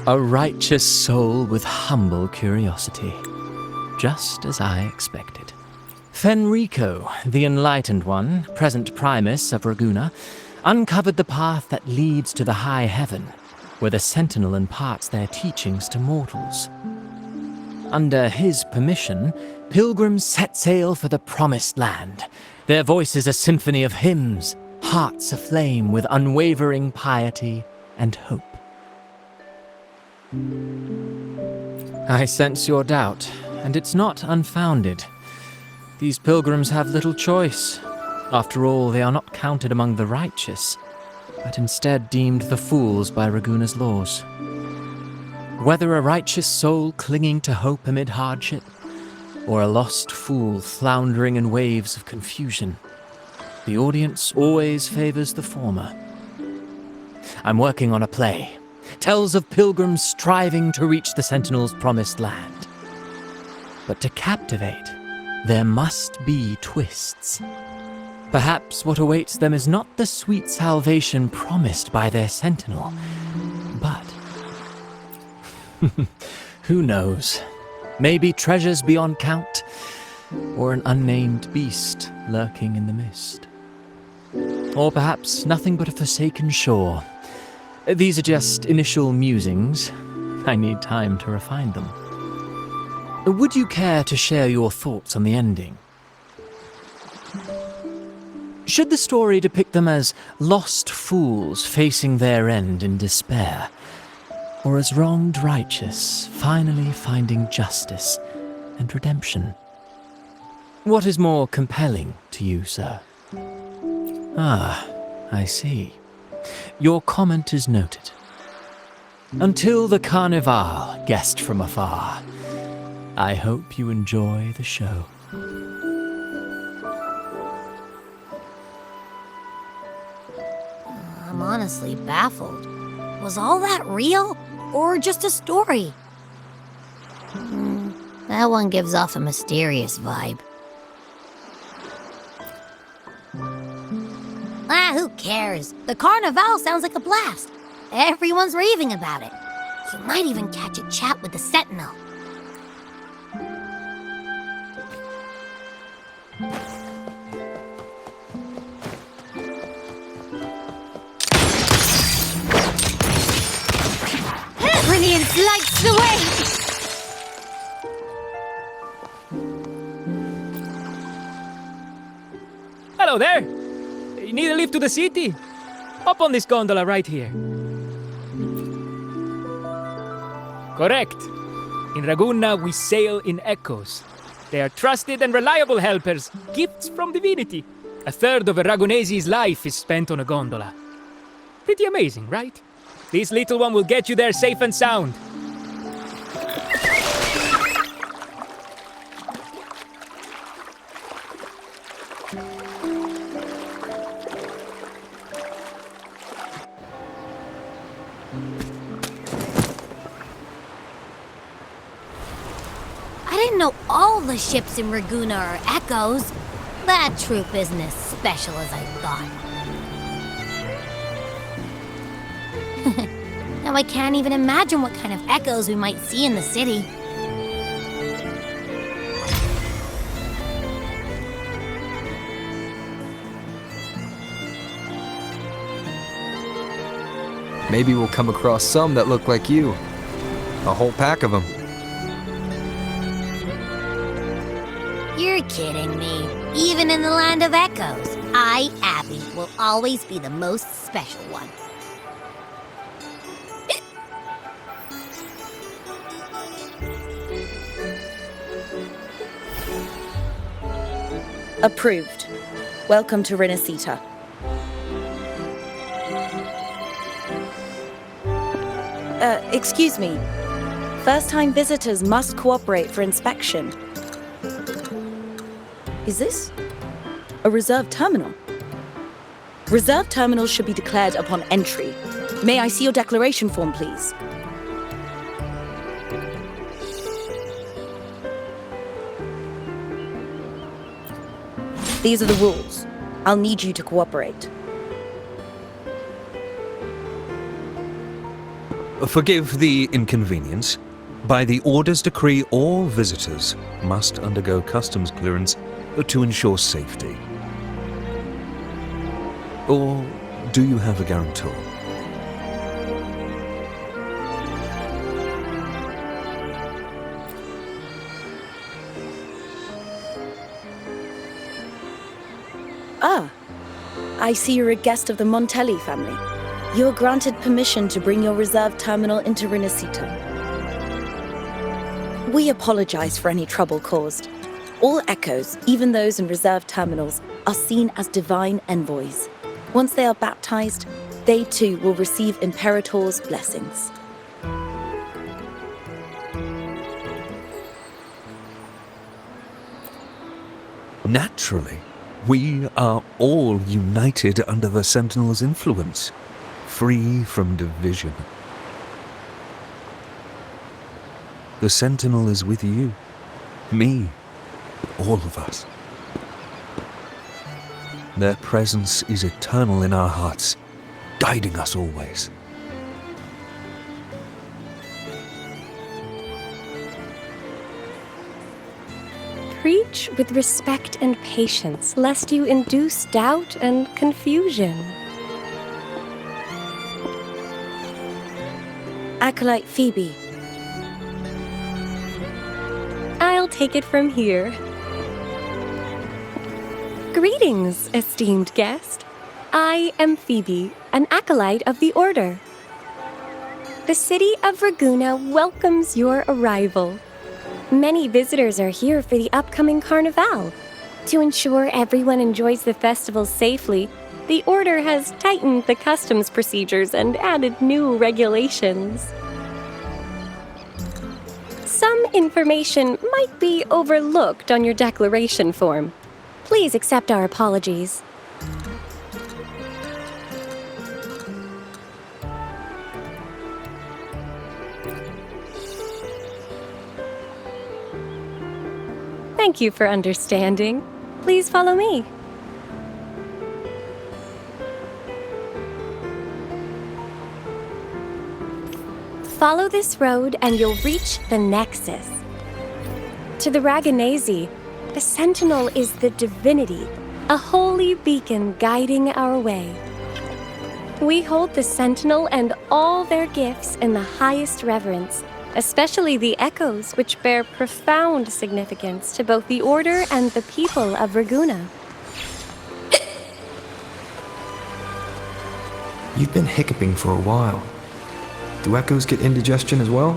A righteous soul with humble curiosity, just as I expected. Fenrico, the Enlightened One, present Primus of Raguna, uncovered the path that leads to the high heaven, where the Sentinel imparts their teachings to mortals. Under his permission, pilgrims set sail for the Promised Land, their voices a symphony of hymns, hearts aflame with unwavering piety and hope. I sense your doubt, and it's not unfounded. These pilgrims have little choice. After all, they are not counted among the righteous, but instead deemed the fools by Raguna's laws. Whether a righteous soul clinging to hope amid hardship, or a lost fool floundering in waves of confusion, the audience always favors the former. I'm working on a play. Tells of pilgrims striving to reach the Sentinel's promised land. But to captivate, there must be twists. Perhaps what awaits them is not the sweet salvation promised by their Sentinel, but... who knows? Maybe treasures beyond count, or an unnamed beast lurking in the mist. Or perhaps nothing but a forsaken shore. These are just initial musings. I need time to refine them. Would you care to share your thoughts on the ending? Should the story depict them as lost fools facing their end in despair, or as wronged righteous finally finding justice and redemption? What is more compelling to you, sir? Ah, I see. Your comment is noted. Until the Carnival, guest from afar, I hope you enjoy the show. I'm honestly baffled. Was all that real, or just a story? That one gives off a mysterious vibe. Who cares? The Carnival sounds like a blast. Everyone's raving about it. You might even catch a chat with the Sentinel. Brilliance lights the way! Hello there! You need a lift to the city? Hop on this gondola right here. Correct. In Raguna, we sail in echoes. They are trusted and reliable helpers, gifts from divinity. A third of a Ragunese's life is spent on a gondola. Pretty amazing, right? This little one will get you there safe and sound. I didn't know all the ships in Raguna are echoes. That troop isn't as special as I thought. Now I can't even imagine what kind of echoes we might see in the city. Maybe we'll come across some that look like you. A whole pack of them. You're kidding me. Even in the land of echoes, I, Abby, will always be the most special one. Approved. Welcome to Rinascita. Excuse me. First-time visitors must cooperate for inspection. Is this a reserved terminal? Reserved terminals should be declared upon entry. May I see your declaration form, please? These are the rules. I'll need you to cooperate. Forgive the inconvenience. By the Order's decree, all visitors must undergo customs clearance to ensure safety. Or do you have a guarantor? Ah, I see you're a guest of the Montelli family. You're granted permission to bring your reserve terminal into Rinascita. We apologize for any trouble caused. All echoes, even those in reserve terminals, are seen as divine envoys. Once they are baptized, they too will receive Imperator's blessings. Naturally, we are all united under the Sentinel's influence, free from division. The Sentinel is with you, me, all of us. Their presence is eternal in our hearts, guiding us always. Preach with respect and patience, lest you induce doubt and confusion. Acolyte Phoebe. I'll take it from here. Greetings, esteemed guest. I am Phoebe, an acolyte of the Order. The city of Raguna welcomes your arrival. Many visitors are here for the upcoming Carnival. To ensure everyone enjoys the festival safely, the Order has tightened the customs procedures and added new regulations. Some information might be overlooked on your declaration form. Please accept our apologies. Thank you for understanding. Please follow me. Follow this road and you'll reach the Nexus. To the Ragunesi, the Sentinel is the divinity, a holy beacon guiding our way. We hold the Sentinel and all their gifts in the highest reverence, especially the echoes, which bear profound significance to both the Order and the people of Raguna. You've been hiccuping for a while. Do echoes get indigestion as well?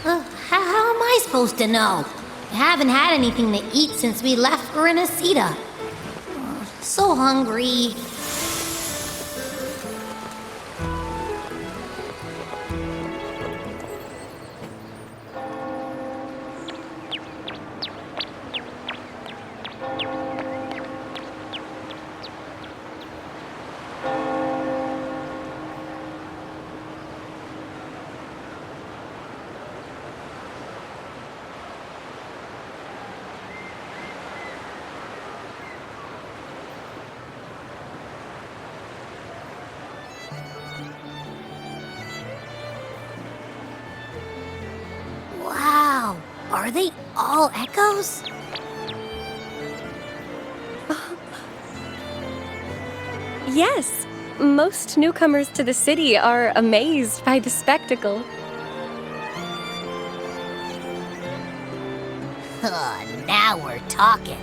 How am I supposed to know? I haven't had anything to eat since we left for Rinascita. So hungry. Wow, are they all echoes? Yes, most newcomers to the city are amazed by the spectacle. Now we're talking.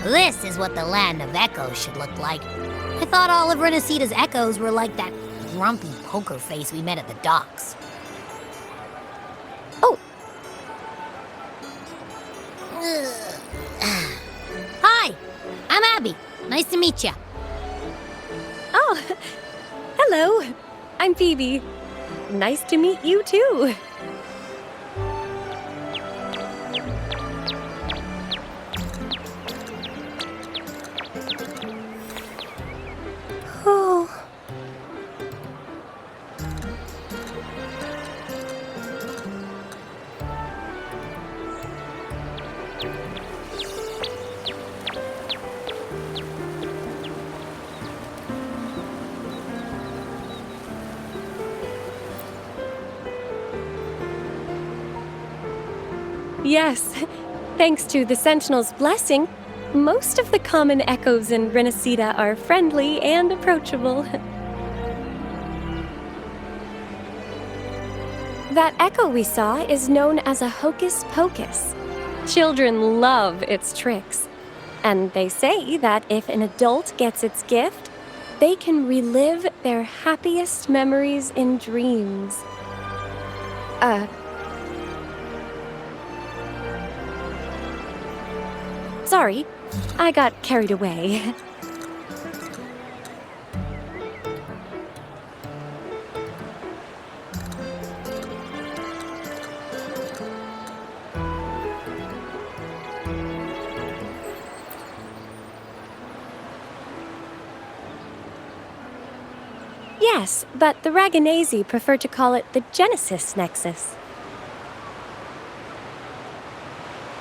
This is what the land of echoes should look like. I thought all of Rinascita's echoes were like that grumpy poker face we met at the docks. Oh. Hi, I'm Abby. Nice to meet you. Oh, hello. I'm Phoebe. Nice to meet you too. Oh. Yes, thanks to the Sentinel's blessing, most of the common echoes in Rinascita are friendly and approachable. That echo we saw is known as a hocus pocus. Children love its tricks. And they say that if an adult gets its gift, they can relive their happiest memories in dreams. Sorry, I got carried away. Yes, but the Ragunesi prefer to call it the Genesis Nexus.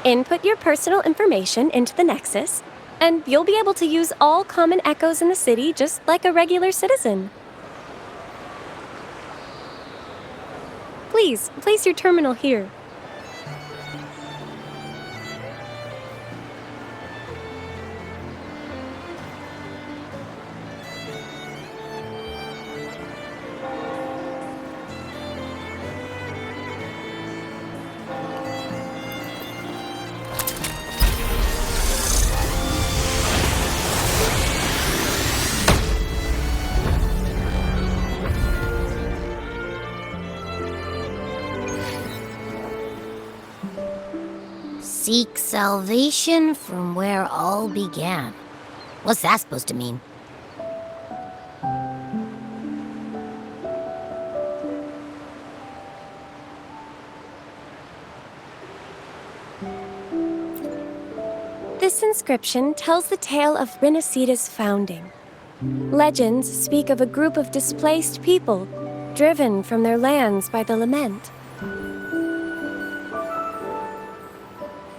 Input your personal information into the Nexus, and you'll be able to use all common echoes in the city just like a regular citizen. Please, place your terminal here. Seek salvation from where all began. What's that supposed to mean? This inscription tells the tale of Rinascita's founding. Legends speak of a group of displaced people, driven from their lands by the lament.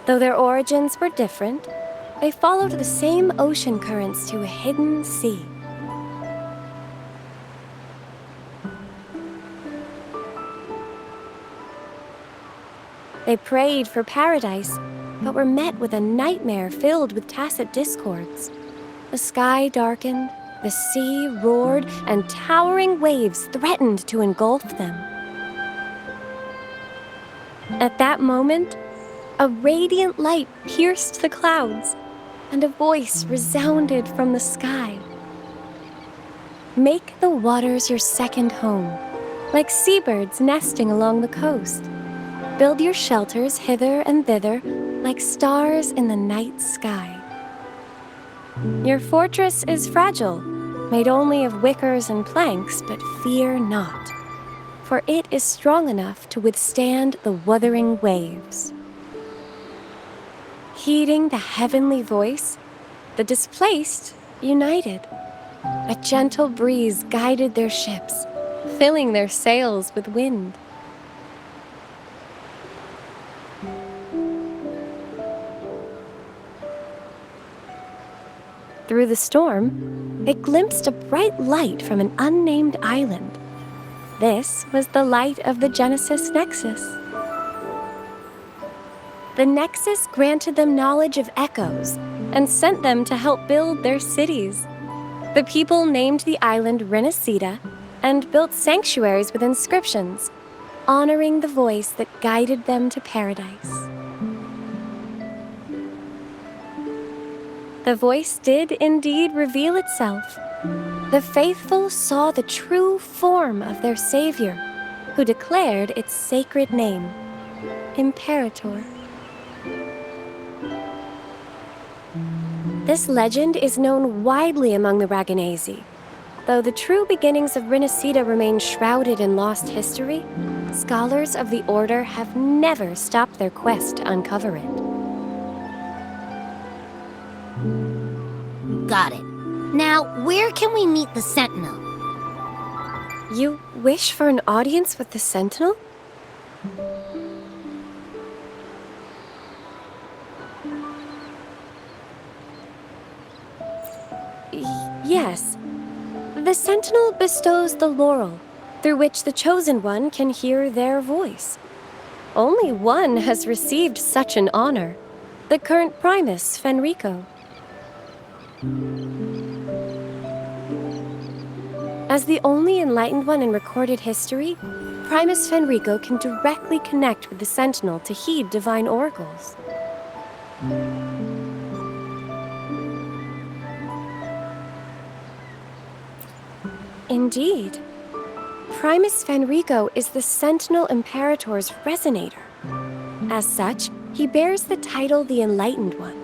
Though their origins were different, they followed the same ocean currents to a hidden sea. They prayed for paradise, but were met with a nightmare filled with tacit discords. The sky darkened, the sea roared, and towering waves threatened to engulf them. At that moment, a radiant light pierced the clouds, and a voice resounded from the sky. Make the waters your second home, like seabirds nesting along the coast. Build your shelters hither and thither, like stars in the night sky. Your fortress is fragile, made only of wickers and planks, but fear not, for it is strong enough to withstand the wuthering waves. Heeding the heavenly voice, the displaced united. A gentle breeze guided their ships, filling their sails with wind. Through the storm, they glimpsed a bright light from an unnamed island. This was the light of the Genesis Nexus. The Nexus granted them knowledge of echoes and sent them to help build their cities. The people named the island Rinascita and built sanctuaries with inscriptions, honoring the voice that guided them to paradise. The voice did indeed reveal itself. The faithful saw the true form of their savior, who declared its sacred name, Imperator. This legend is known widely among the Ragunesi. Though the true beginnings of Rinascita remain shrouded in lost history, scholars of the Order have never stopped their quest to uncover it. Got it. Now, where can we meet the Sentinel? You wish for an audience with the Sentinel? Yes. The Sentinel bestows the laurel, through which the Chosen One can hear their voice. Only one has received such an honor. The current Primus, Fenrico. As the only enlightened one in recorded history, Primus Fenrico can directly connect with the Sentinel to heed divine oracles. Indeed. Primus Fenrico is the Sentinel Imperator's resonator. As such, he bears the title the Enlightened One.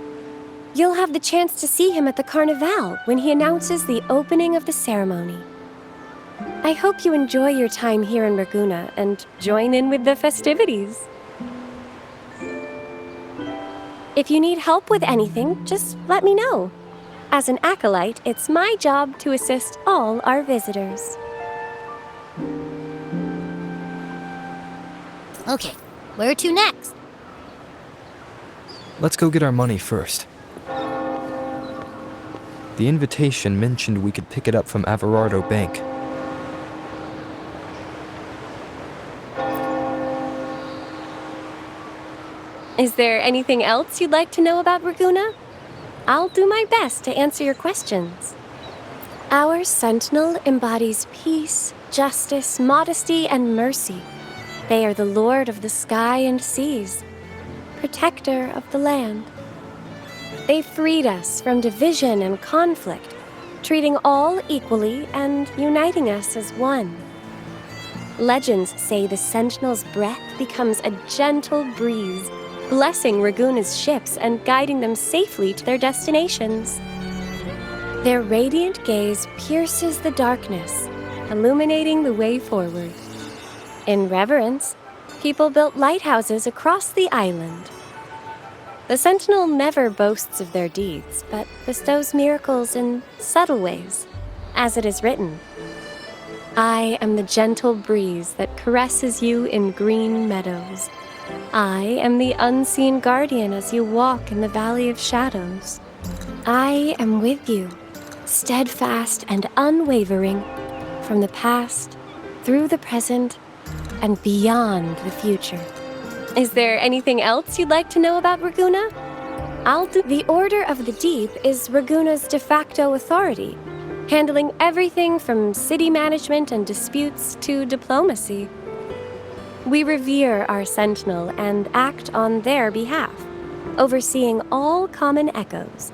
You'll have the chance to see him at the Carnival when he announces the opening of the ceremony. I hope you enjoy your time here in Raguna and join in with the festivities. If you need help with anything, just let me know. As an acolyte, it's my job to assist all our visitors. Okay, where to next? Let's go get our money first. The invitation mentioned we could pick it up from Averardo Bank. Is there anything else you'd like to know about Raguna? I'll do my best to answer your questions. Our Sentinel embodies peace, justice, modesty, and mercy. They are the Lord of the sky and seas, protector of the land. They freed us from division and conflict, treating all equally and uniting us as one. Legends say the Sentinel's breath becomes a gentle breeze, blessing Raguna's ships and guiding them safely to their destinations. Their radiant gaze pierces the darkness, illuminating the way forward. In reverence, people built lighthouses across the island. The Sentinel never boasts of their deeds, but bestows miracles in subtle ways, as it is written. I am the gentle breeze that caresses you in green meadows. I am the unseen guardian as you walk in the valley of shadows. I am with you, steadfast and unwavering, from the past, through the present, and beyond the future. Is there anything else you'd like to know about Raguna? The Order of the Deep is Raguna's de facto authority, handling everything from city management and disputes to diplomacy. We revere our Sentinel and act on their behalf, overseeing all common echoes.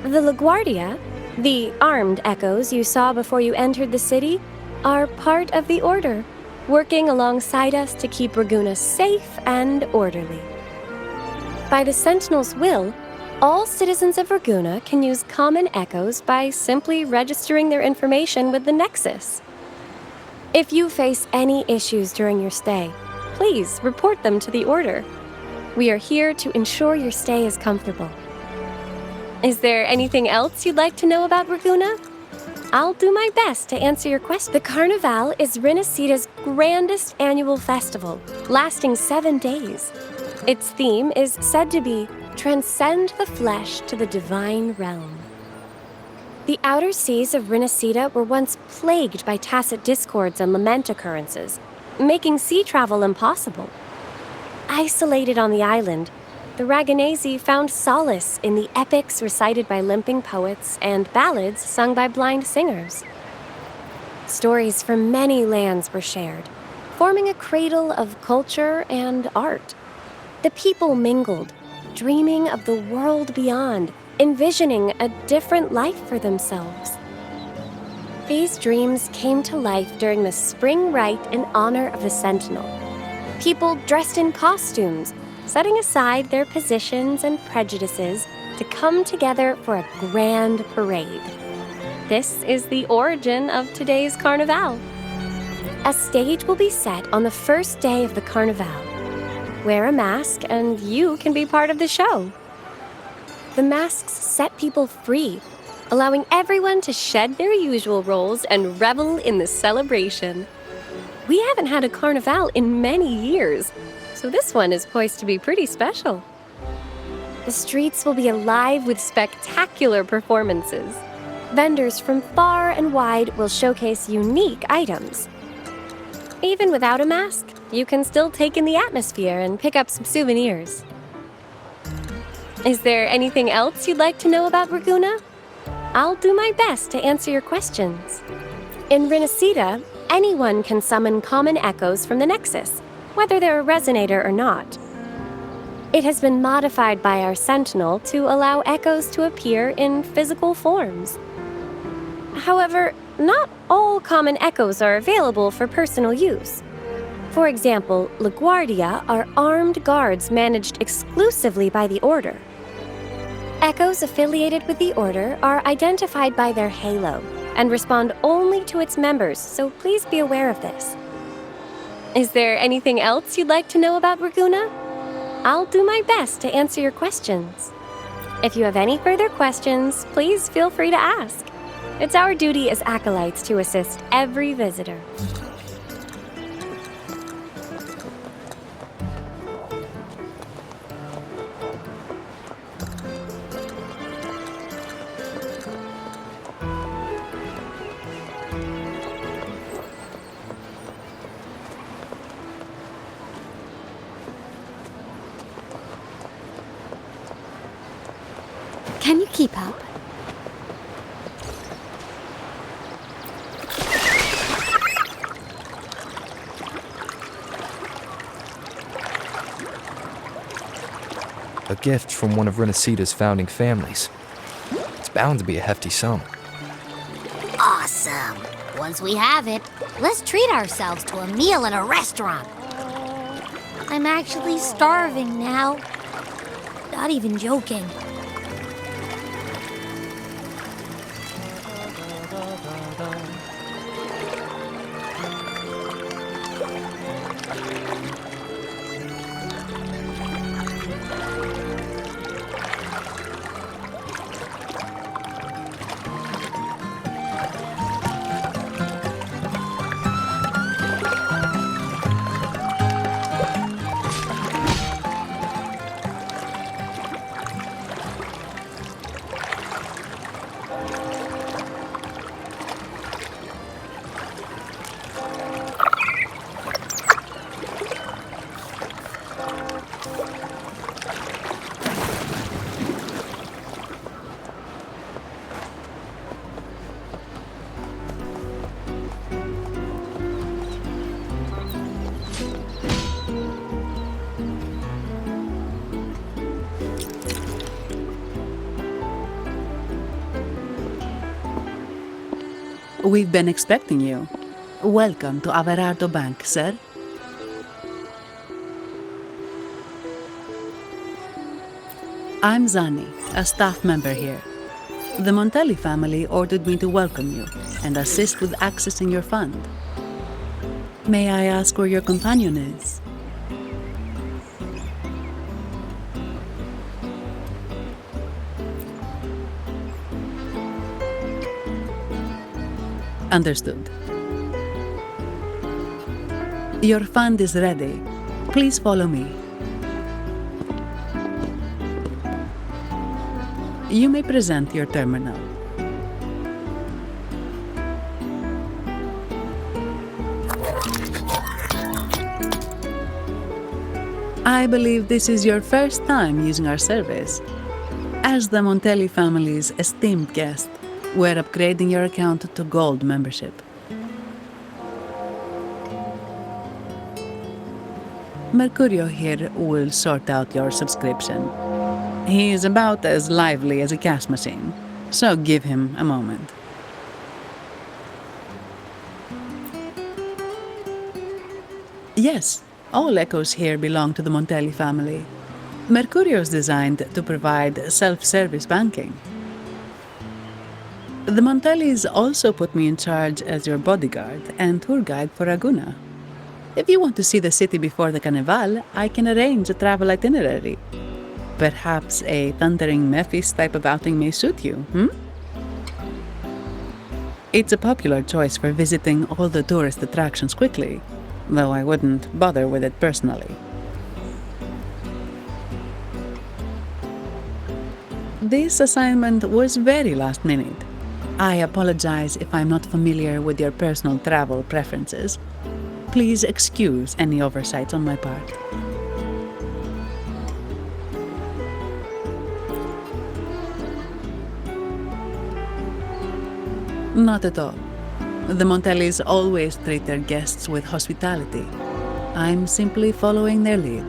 The LaGuardia, the armed echoes you saw before you entered the city, are part of the Order, working alongside us to keep Raguna safe and orderly. By the Sentinel's will, all citizens of Raguna can use common echoes by simply registering their information with the Nexus. If you face any issues during your stay, please report them to the Order. We are here to ensure your stay is comfortable. Is there anything else you'd like to know about Raguna? I'll do my best to answer your question. The Carnival is Rinascita's grandest annual festival, lasting 7 days. Its theme is said to be Transcend the Flesh to the Divine Realm. The outer seas of Rinascita were once plagued by tacit discords and lament occurrences, making sea travel impossible. Isolated on the island, the Ragunesi found solace in the epics recited by limping poets and ballads sung by blind singers. Stories from many lands were shared, forming a cradle of culture and art. The people mingled, dreaming of the world beyond, envisioning a different life for themselves. These dreams came to life during the spring rite in honor of the Sentinel. People dressed in costumes, setting aside their positions and prejudices to come together for a grand parade. This is the origin of today's Carnival. A stage will be set on the first day of the Carnival. Wear a mask and you can be part of the show. The masks set people free, allowing everyone to shed their usual roles and revel in the celebration. We haven't had a Carnival in many years, so this one is poised to be pretty special. The streets will be alive with spectacular performances. Vendors from far and wide will showcase unique items. Even without a mask, you can still take in the atmosphere and pick up some souvenirs. Is there anything else you'd like to know about Raguna? I'll do my best to answer your questions. In Rinascita, anyone can summon common echoes from the Nexus, whether they're a resonator or not. It has been modified by our Sentinel to allow echoes to appear in physical forms. However, not all common echoes are available for personal use. For example, LaGuardia are armed guards managed exclusively by the Order. Echoes affiliated with the Order are identified by their halo and respond only to its members, so please be aware of this. Is there anything else you'd like to know about Raguna? I'll do my best to answer your questions. If you have any further questions, please feel free to ask. It's our duty as acolytes to assist every visitor. Can you keep up? A gift from one of Rinascita's founding families. It's bound to be a hefty sum. Awesome. Once we have it, let's treat ourselves to a meal in a restaurant. I'm actually starving now. Not even joking. We've been expecting you. Welcome to Averardo Bank, sir. I'm Zani, a staff member here. The Montelli family ordered me to welcome you and assist with accessing your fund. May I ask where your companion is? Understood. Your fund is ready. Please follow me. You may present your terminal. I believe this is your first time using our service. As the Montelli family's esteemed guest, we're upgrading your account to Gold membership. Mercurio here will sort out your subscription. He is about as lively as a cash machine, so give him a moment. Yes, all echoes here belong to the Montelli family. Mercurio is designed to provide self-service banking. The Montellis also put me in charge as your bodyguard and tour guide for Raguna. If you want to see the city before the Carnival, I can arrange a travel itinerary. Perhaps a thundering Memphis type of outing may suit you, It's a popular choice for visiting all the tourist attractions quickly, though I wouldn't bother with it personally. This assignment was very last minute. I apologize if I'm not familiar with your personal travel preferences. Please excuse any oversights on my part. Not at all. The Montellis always treat their guests with hospitality. I'm simply following their lead.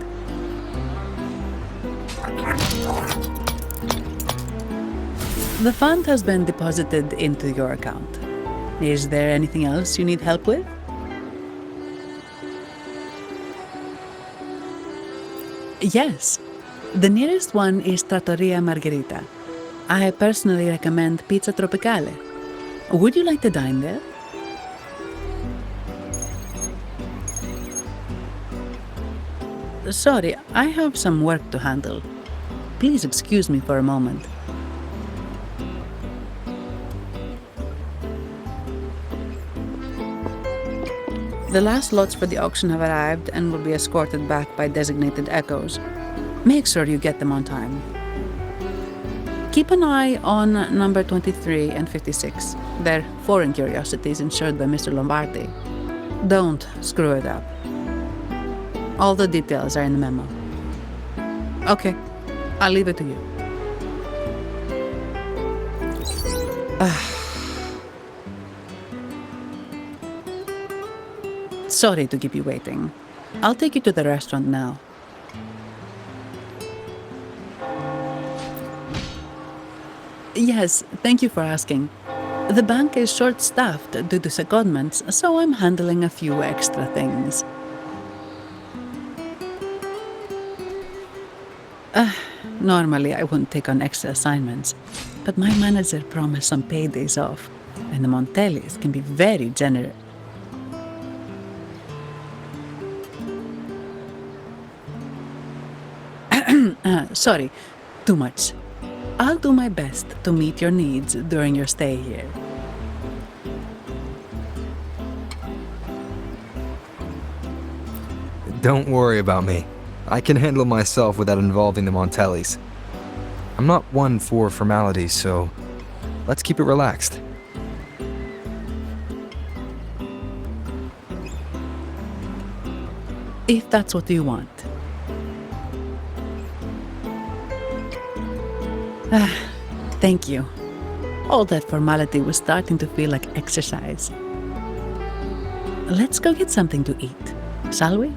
The fund has been deposited into your account. Is there anything else you need help with? Yes. The nearest one is Trattoria Margherita. I personally recommend Pizza Tropicale. Would you like to dine there? Sorry, I have some work to handle. Please excuse me for a moment. The last lots for the auction have arrived and will be escorted back by designated echoes. Make sure you get them on time. Keep an eye on number 23 and 56. They're foreign curiosities insured by Mr. Lombardi. Don't screw it up. All the details are in the memo. Okay, I'll leave it to you. Sorry to keep you waiting. I'll take you to the restaurant now. Yes, thank you for asking. The bank is short-staffed due to secondments, so I'm handling a few extra things. Normally I wouldn't take on extra assignments, but my manager promised some paydays off, and the Montellis can be very generous. Sorry, too much. I'll do my best to meet your needs during your stay here. Don't worry about me. I can handle myself without involving the Montellis. I'm not one for formalities, so let's keep it relaxed. If that's what you want. Thank you. All that formality was starting to feel like exercise. Let's go get something to eat, shall we?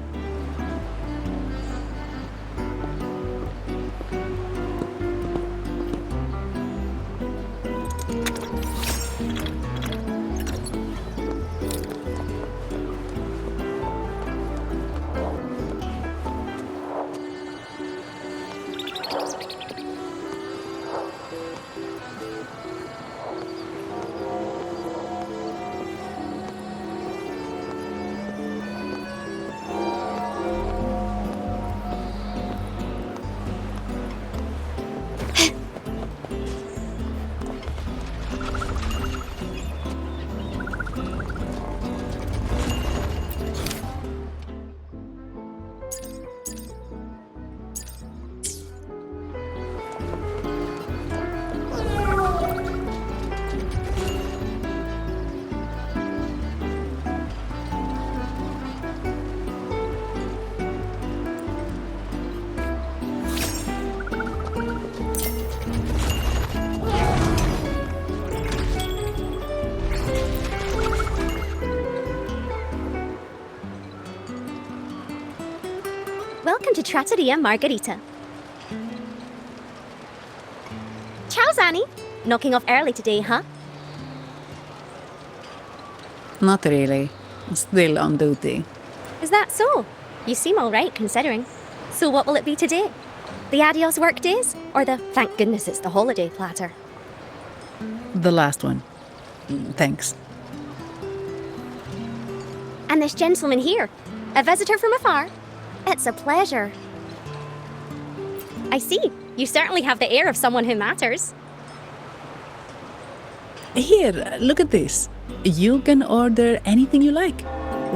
Welcome to Trattoria Margherita. Ciao, Zanni. Knocking off early today, huh? Not really. Still on duty. Is that so? You seem all right, considering. So what will it be today? The adios work days? Or the thank goodness it's the holiday platter? The last one. Thanks. And this gentleman here, a visitor from afar? It's a pleasure. I see. You certainly have the air of someone who matters. Here, look at this. You can order anything you like.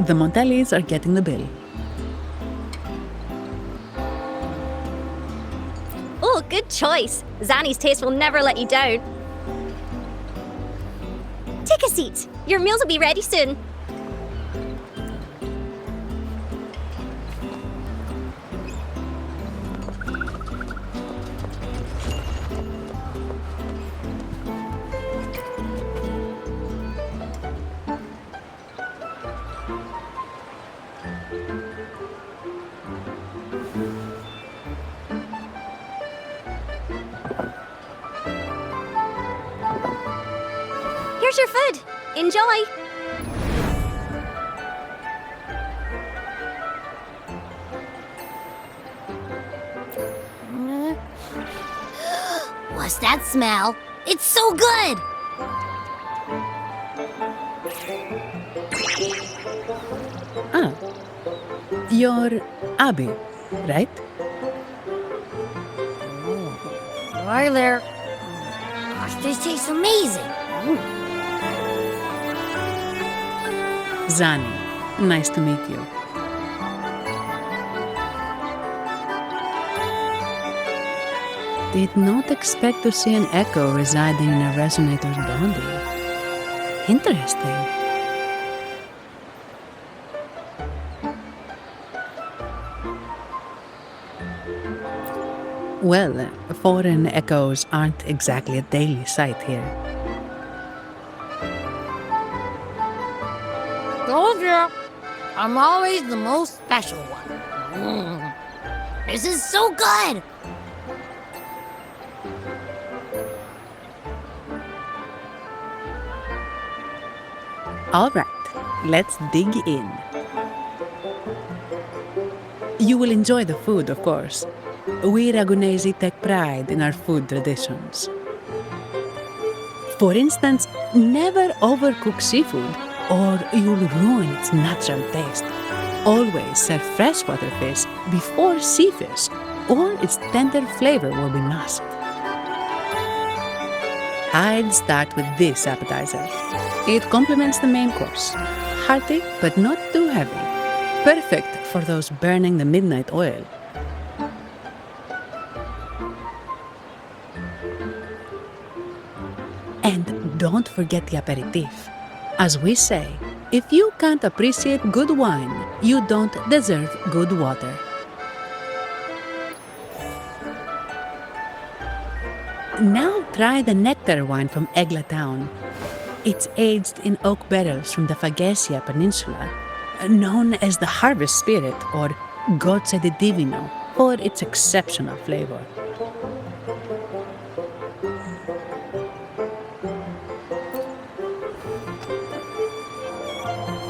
The Montellis are getting the bill. Oh, good choice. Zanni's taste will never let you down. Take a seat. Your meals will be ready soon. Here's your food. Enjoy. What's that smell? It's so good! Ah, you're Abby, right? Hi there. Gosh, this tastes amazing. Zani, nice to meet you. Did not expect to see an echo residing in a resonator's body. Interesting. Well, foreign echoes aren't exactly a daily sight here. Told ya. I'm always the most special one. This is so good! All right, let's dig in. You will enjoy the food, of course. We Ragunesi take pride in our food traditions. For instance, never overcook seafood or you'll ruin its natural taste. Always serve freshwater fish before sea fish or its tender flavor will be masked. I'd start with this appetizer. It complements the main course. Hearty, but not too heavy. Perfect for those burning the midnight oil. And don't forget the aperitif. As we say, if you can't appreciate good wine, you don't deserve good water. Now try the nectar wine from Egla town. It's aged in oak barrels from the Fagacia Peninsula, known as the harvest spirit or Gozze di Divino for its exceptional flavor.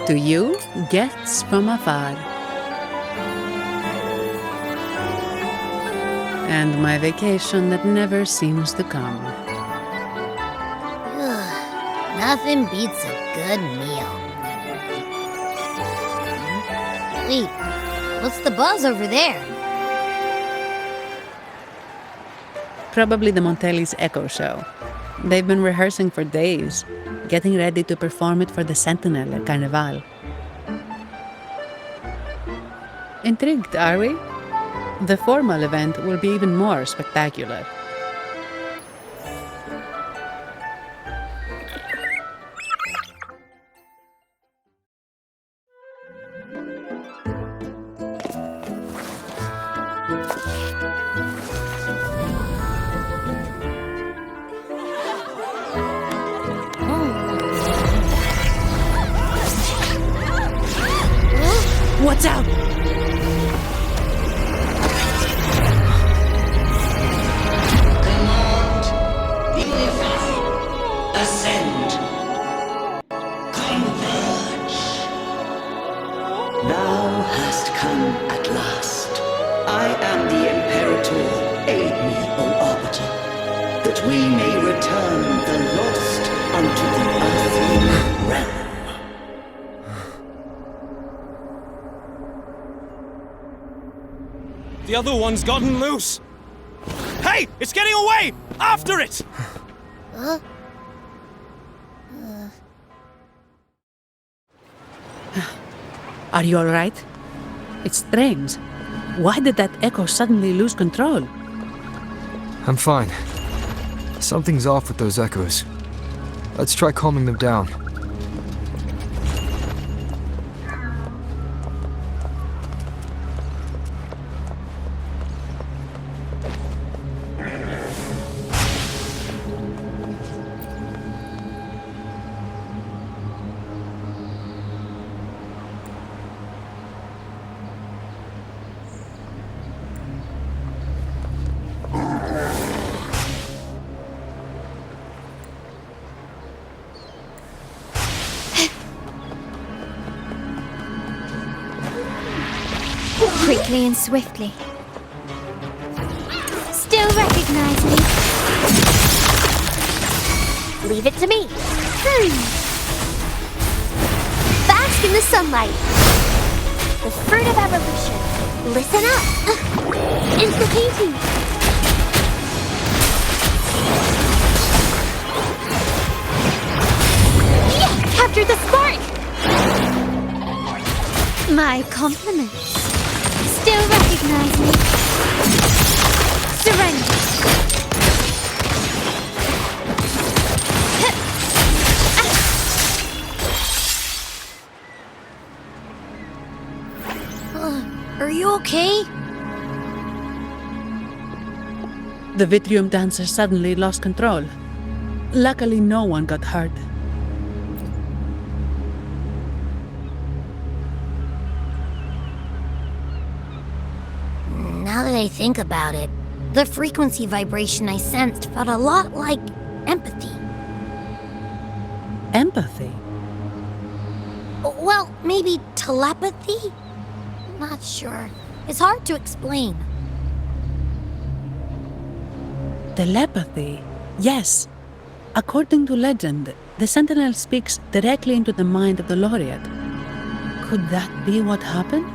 To you, guests from afar. And my vacation that never seems to come. Nothing beats a good meal. Wait, what's the buzz over there? Probably the Montelli's Echo Show. They've been rehearsing for days, getting ready to perform it for the Sentinel at Carnival. Intrigued, are we? The formal event will be even more spectacular. What's out? Command, unify, ascend, converge. Thou hast come at last. I am the Imperator. Aid me, O Arbiter, that we may return the lost unto the earthly realm. The other one's gotten loose! Hey! It's getting away! After it! Are you all right? It's strange. Why did that echo suddenly lose control? I'm fine. Something's off with those echoes. Let's try calming them down. quietly and swiftly. Still recognize me? Leave it to me. Bask in the sunlight. The fruit of evolution. Listen up. Into the painting. Yeah, captured the spark! My compliments. Still recognize me? Surrender. Are you okay? The Vitrium dancer suddenly lost control. Luckily, no one got hurt. Now that I think about it, the frequency vibration I sensed felt a lot like empathy. Empathy? Well, maybe telepathy? Not sure. It's hard to explain. Telepathy? Yes. According to legend, the Sentinel speaks directly into the mind of the laureate. Could that be what happened?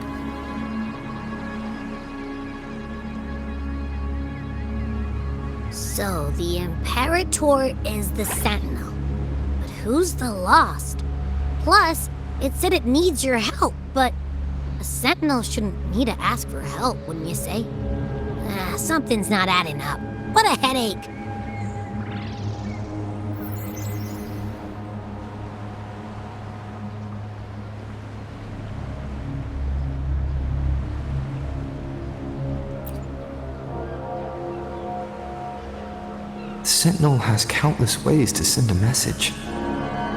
So, the Imperator is the Sentinel. But who's the Lost? Plus, it said it needs your help, but a Sentinel shouldn't need to ask for help, wouldn't you say? Something's not adding up. What a headache! The Sentinel has countless ways to send a message,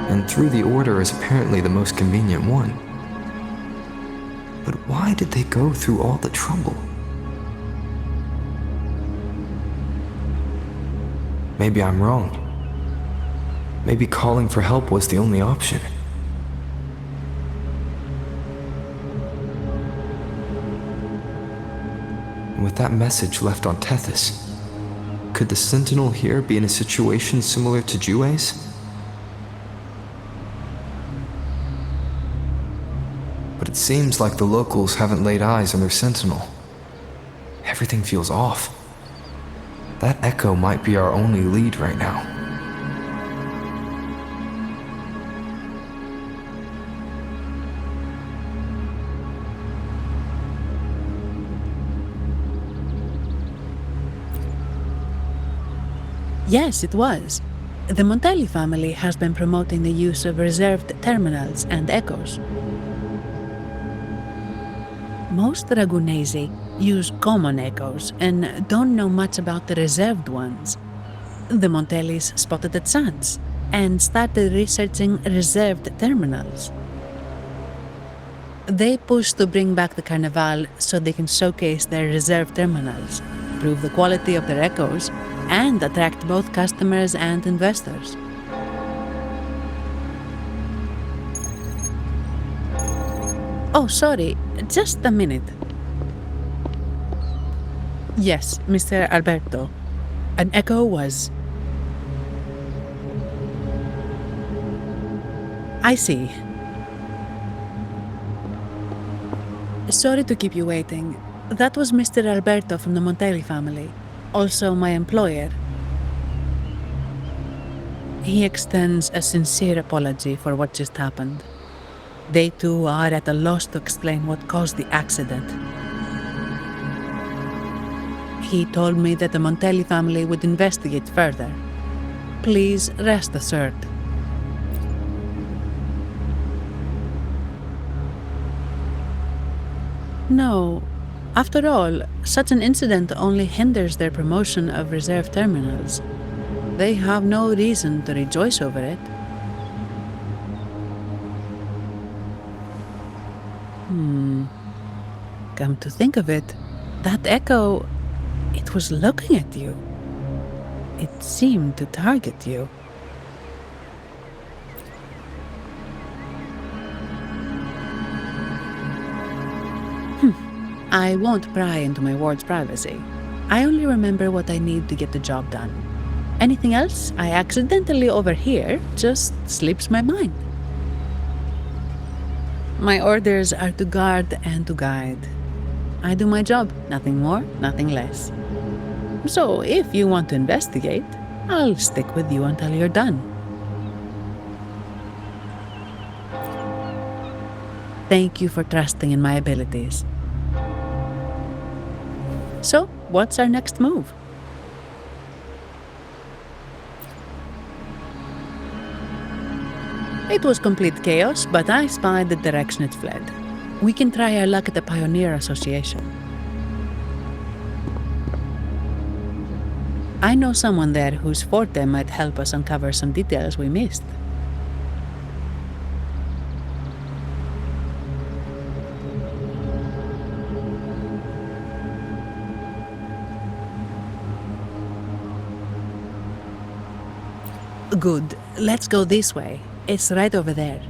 and through the Order is apparently the most convenient one. But why did they go through all the trouble? Maybe I'm wrong. Maybe calling for help was the only option. And with that message left on Tethys, could the Sentinel here be in a situation similar to Jue's? But it seems like the locals haven't laid eyes on their Sentinel. Everything feels off. That echo might be our only lead right now. Yes, it was. The Montelli family has been promoting the use of reserved terminals and echoes. Most Ragunesi use common echoes and don't know much about the reserved ones. The Montellis spotted a chance and started researching reserved terminals. They pushed to bring back the Carnival so they can showcase their reserved terminals, prove the quality of their echoes, and attract both customers and investors. Oh, sorry, just a minute. Yes, Mr. Alberto. An echo was... I see. Sorry to keep you waiting. That was Mr. Alberto from the Montelli family, also my employer. He extends a sincere apology for what just happened. They too are at a loss to explain what caused the accident. He told me that the Montelli family would investigate further. Please rest assured. No. After all, such an incident only hinders their promotion of reserve terminals. They have no reason to rejoice over it. Come to think of it, that echo, it was looking at you. It seemed to target you. I won't pry into my ward's privacy. I only remember what I need to get the job done. Anything else I accidentally overhear just slips my mind. My orders are to guard and to guide. I do my job, nothing more, nothing less. So if you want to investigate, I'll stick with you until you're done. Thank you for trusting in my abilities. So, what's our next move? It was complete chaos, but I spied the direction it fled. We can try our luck at the Pioneer Association. I know someone there whose forte might help us uncover some details we missed. Good. Let's go this way. It's right over there.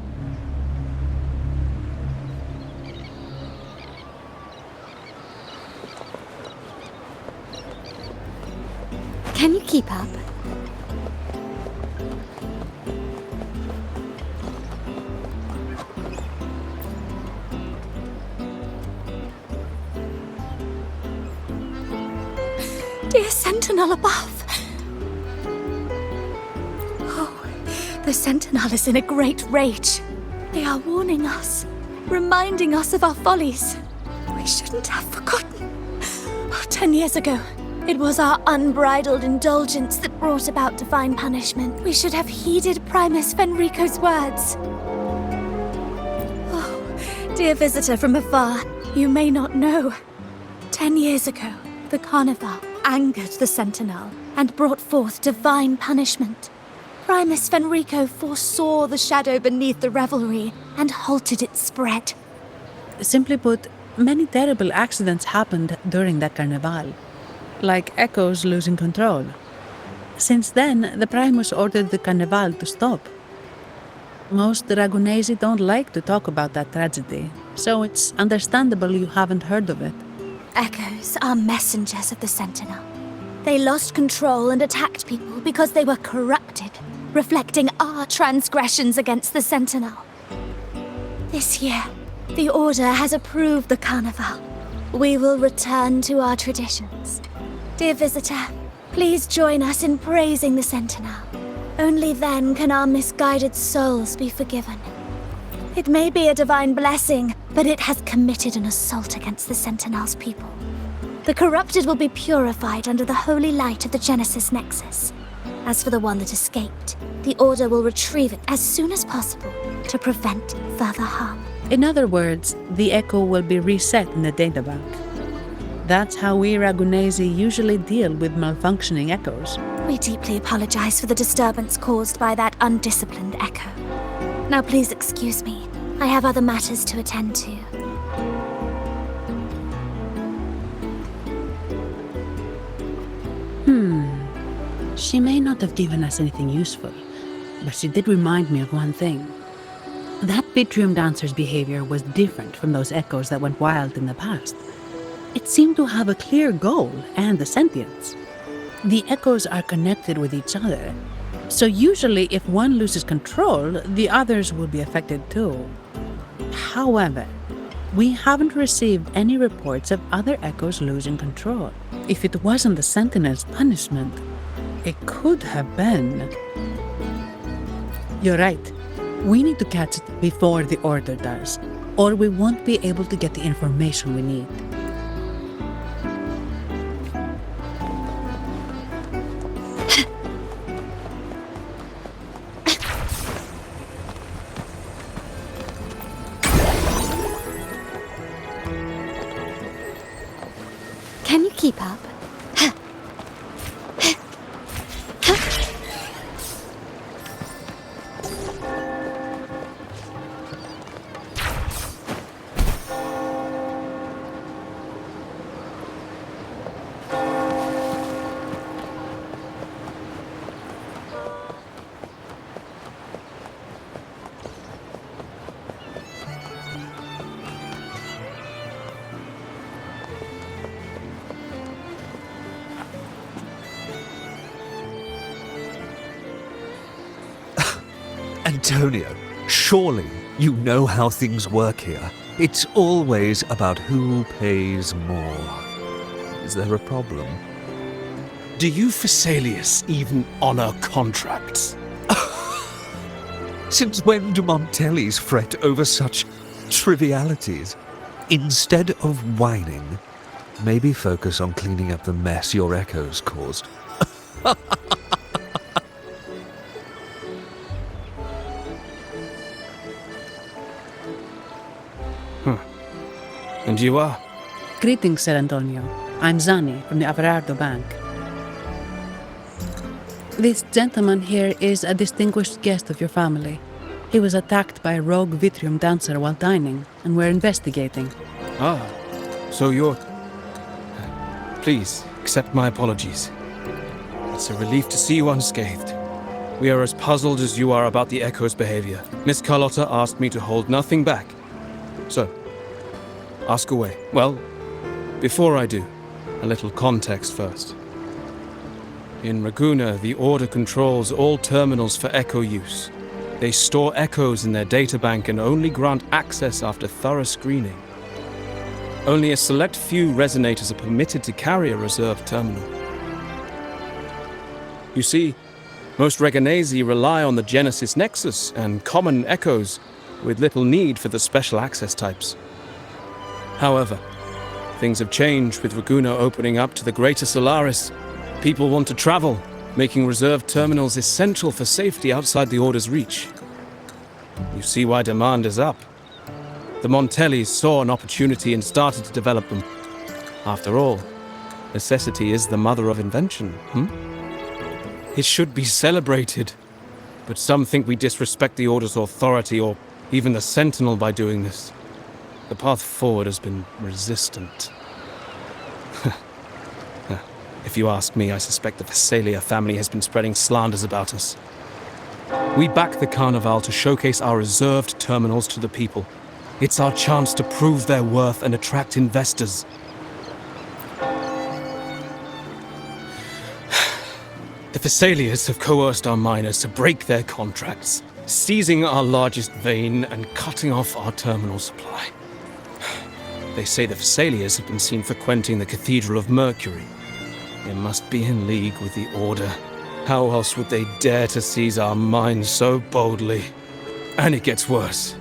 Can you keep up? Dear Sentinel above! The Sentinel is in a great rage. They are warning us, reminding us of our follies. We shouldn't have forgotten. 10 years ago, it was our unbridled indulgence that brought about divine punishment. We should have heeded Primus Fenrico's words. Oh, dear visitor from afar, you may not know. 10 years ago, the Carnival angered the Sentinel and brought forth divine punishment. Primus Fenrico foresaw the shadow beneath the revelry and halted its spread. Simply put, many terrible accidents happened during that carnival, like Echoes losing control. Since then, the Primus ordered the carnival to stop. Most Ragunesi don't like to talk about that tragedy, so it's understandable you haven't heard of it. Echoes are messengers of the Sentinel. They lost control and attacked people because they were corrupted, reflecting our transgressions against the Sentinel. This year, the Order has approved the Carnival. We will return to our traditions. Dear visitor, please join us in praising the Sentinel. Only then can our misguided souls be forgiven. It may be a divine blessing, but it has committed an assault against the Sentinel's people. The corrupted will be purified under the holy light of the Genesis Nexus. As for the one that escaped, the Order will retrieve it as soon as possible to prevent further harm. In other words, the Echo will be reset in the databank. That's how we Ragunesi usually deal with malfunctioning Echoes. We deeply apologize for the disturbance caused by that undisciplined Echo. Now please excuse me. I have other matters to attend to. She may not have given us anything useful, but she did remind me of one thing. That Vitrium dancer's behavior was different from those Echoes that went wild in the past. It seemed to have a clear goal and a sentience. The Echoes are connected with each other, so usually if one loses control, the others will be affected too. However, we haven't received any reports of other Echoes losing control. If it wasn't the Sentinel's punishment, it could have been. You're right. We need to catch it before the Order does, or we won't be able to get the information we need. Can you keep up? Antonio, surely you know how things work here. It's always about who pays more. Is there a problem? Do you Phasaelius even honor contracts? Since when do Montellis fret over such trivialities? Instead of whining, maybe focus on cleaning up the mess your echoes caused. And you are? Greetings, Sir Antonio. I'm Zani from the Averardo Bank. This gentleman here is a distinguished guest of your family. He was attacked by a rogue Vitrium dancer while dining, and we're investigating. Ah, so you're... Please, accept my apologies. It's a relief to see you unscathed. We are as puzzled as you are about the Echo's behavior. Miss Carlotta asked me to hold nothing back. So, ask away. Well, before I do, a little context first. In Raguna, the Order controls all terminals for Echo use. They store echoes in their databank and only grant access after thorough screening. Only a select few resonators are permitted to carry a reserved terminal. You see, most Reganesi rely on the Genesis Nexus and common echoes, with little need for the special access types. However, things have changed with Raguna opening up to the greater Solaris. People want to travel, making reserved terminals essential for safety outside the Order's reach. You see why demand is up. The Montellis saw an opportunity and started to develop them. After all, necessity is the mother of invention, It should be celebrated, but some think we disrespect the Order's authority or even the Sentinel by doing this. The path forward has been resistant. If you ask me, I suspect the Phasaelia family has been spreading slanders about us. We back the Carnival to showcase our reserved terminals to the people. It's our chance to prove their worth and attract investors. The Phasaelias have coerced our miners to break their contracts, seizing our largest vein and cutting off our terminal supply. They say the Phasaelias have been seen frequenting the Cathedral of Mercury. They must be in league with the Order. How else would they dare to seize our mines so boldly? And it gets worse.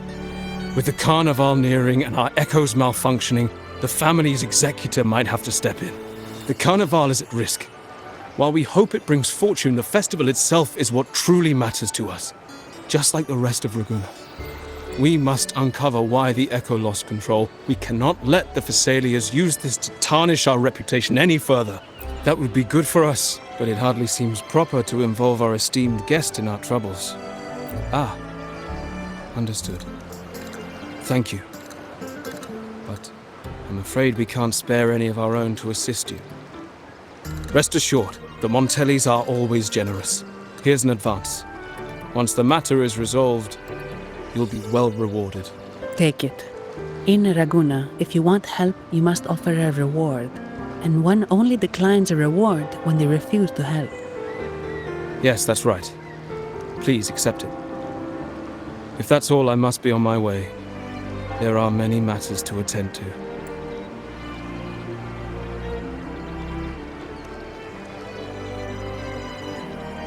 With the Carnival nearing and our echoes malfunctioning, the family's executor might have to step in. The Carnival is at risk. While we hope it brings fortune, the festival itself is what truly matters to us, just like the rest of Raguna. We must uncover why the Echo lost control. We cannot let the Phasaelias use this to tarnish our reputation any further. That would be good for us, but it hardly seems proper to involve our esteemed guest in our troubles. Ah, understood. Thank you. But I'm afraid we can't spare any of our own to assist you. Rest assured, the Montellis are always generous. Here's an advance. Once the matter is resolved, you'll be well rewarded. Take it. In Raguna, if you want help, you must offer a reward. And one only declines a reward when they refuse to help. Yes, that's right. Please accept it. If that's all, I must be on my way. There are many matters to attend to.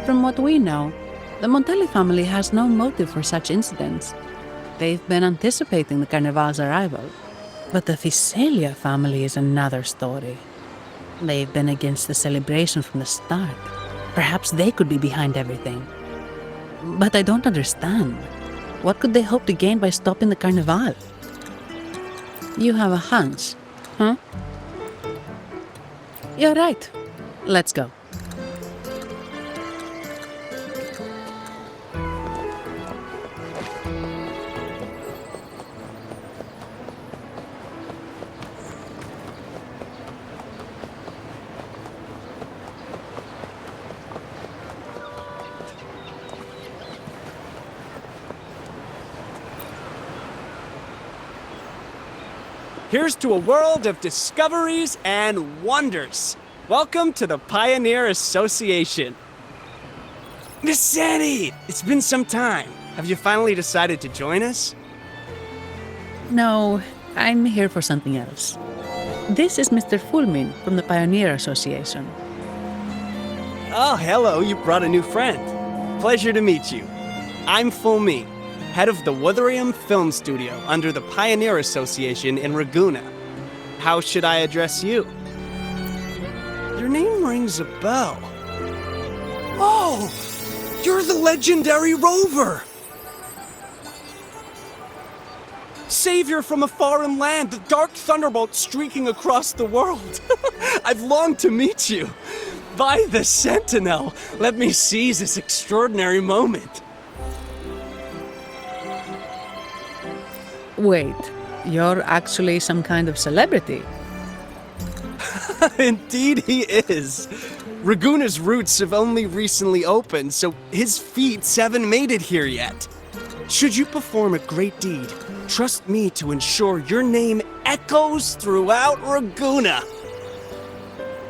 From what we know, the Montelli family has no motive for such incidents. They've been anticipating the Carnival's arrival. But the Phasaelia family is another story. They've been against the celebration from the start. Perhaps they could be behind everything. But I don't understand. What could they hope to gain by stopping the Carnival? You have a hunch, huh? You're right. Let's go. Here's to a world of discoveries and wonders. Welcome to the Pioneer Association. Miss Sandy, it's been some time. Have you finally decided to join us? No, I'm here for something else. This is Mr. Fulmin from the Pioneer Association. Oh, hello, you brought a new friend. Pleasure to meet you. I'm Fulmi, head of the Wuthering Film Studio under the Pioneer Association in Raguna. How should I address you? Your name rings a bell. Oh, you're the legendary Rover! Savior from a foreign land, the dark thunderbolt streaking across the world. I've longed to meet you. By the Sentinel, let me seize this extraordinary moment. Wait, you're actually some kind of celebrity? Indeed he is. Raguna's roots have only recently opened, so his feats haven't made it here yet. Should you perform a great deed, trust me to ensure your name echoes throughout Raguna.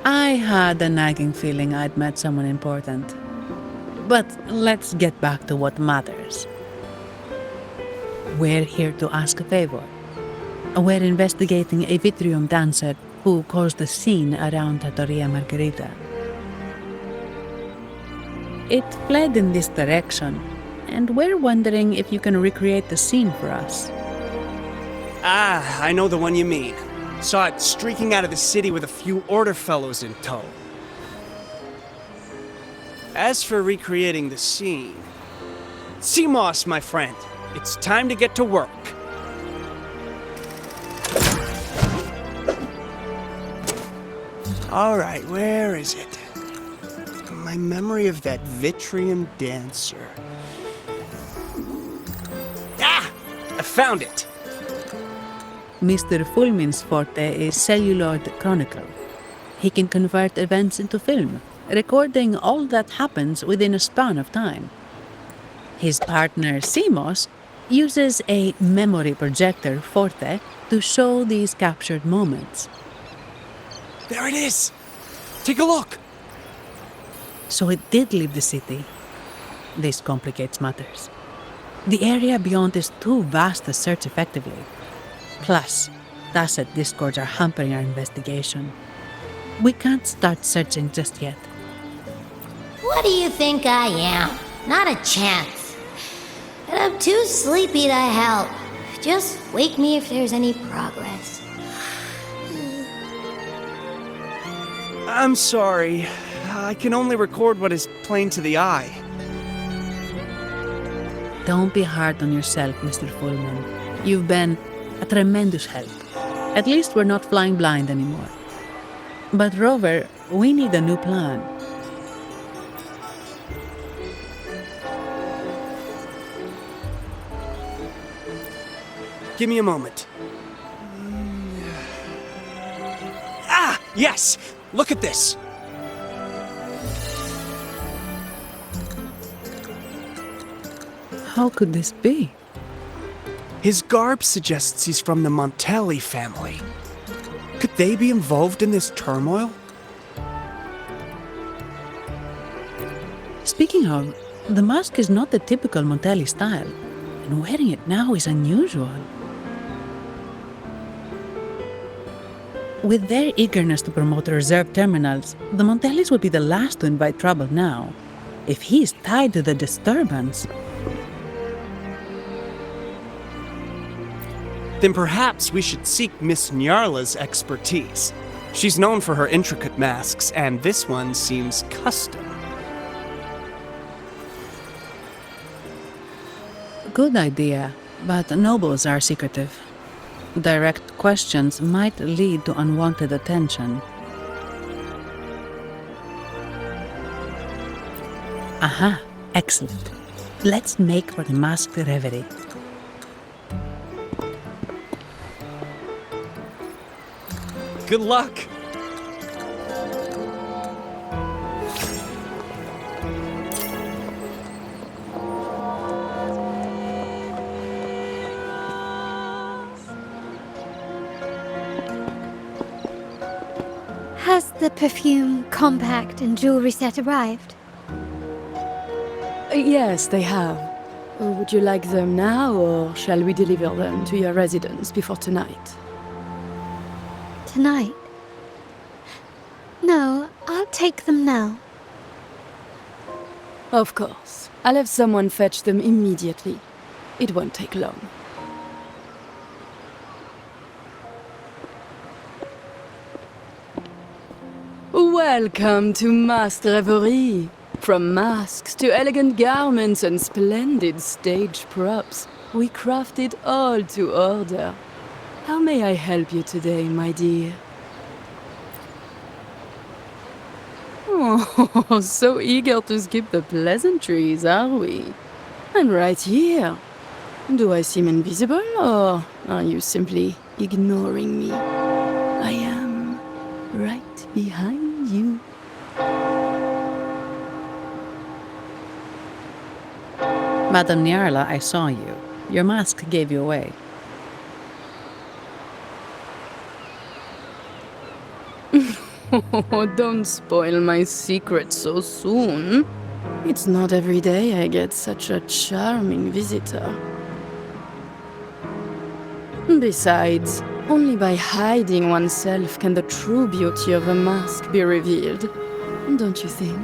I had a nagging feeling I'd met someone important. But let's get back to what matters. We're here to ask a favor. We're investigating a Vitrium dancer who caused a scene around Trattoria Margherita. It fled in this direction, and we're wondering if you can recreate the scene for us. Ah, I know the one you mean. Saw it streaking out of the city with a few order fellows in tow. As for recreating the scene... Seamoss, my friend, it's time to get to work. Alright, where is it? My memory of that Vitrium dancer. Ah! I found it! Mr. Fulmin's forte is celluloid chronicle. He can convert events into film, recording all that happens within a span of time. His partner, Seamoss, uses a memory projector forte to show these captured moments. There it is! Take a look! So it did leave the city. This complicates matters. The area beyond is too vast to search effectively. Plus, tacit discords are hampering our investigation. We can't start searching just yet. What do you think I am? Not a chance. And I'm too sleepy to help. Just wake me if there's any progress. I'm sorry. I can only record what is plain to the eye. Don't be hard on yourself, Mr. Fulmin. You've been a tremendous help. At least we're not flying blind anymore. But Rover, we need a new plan. Give me a moment. Ah! Yes! Look at this! How could this be? His garb suggests he's from the Montelli family. Could they be involved in this turmoil? Speaking of, the mask is not the typical Montelli style, and wearing it now is unusual. With their eagerness to promote reserve terminals, the Montellis would be the last to invite trouble now. If he is tied to the disturbance... Then perhaps we should seek Miss Nyarla's expertise. She's known for her intricate masks, and this one seems custom. Good idea, but nobles are secretive. Direct questions might lead to unwanted attention. Aha, excellent. Let's make for the masked reverie. Good luck! Has the perfume, compact, and jewelry set arrived? Yes, they have. Would you like them now, or shall we deliver them to your residence before tonight? Tonight? No, I'll take them now. Of course. I'll have someone fetch them immediately. It won't take long. Welcome to masked revelry. From masks to elegant garments and splendid stage props, we craft it all to order. How may I help you today, my dear? Oh, so eager to skip the pleasantries, are we? I'm right here. Do I seem invisible, or are you simply ignoring me? I am right behind you. Madame Nyarla, I saw you. Your mask gave you away. Oh, don't spoil my secret so soon. It's not every day I get such a charming visitor. Besides, only by hiding oneself can the true beauty of a mask be revealed. Don't you think?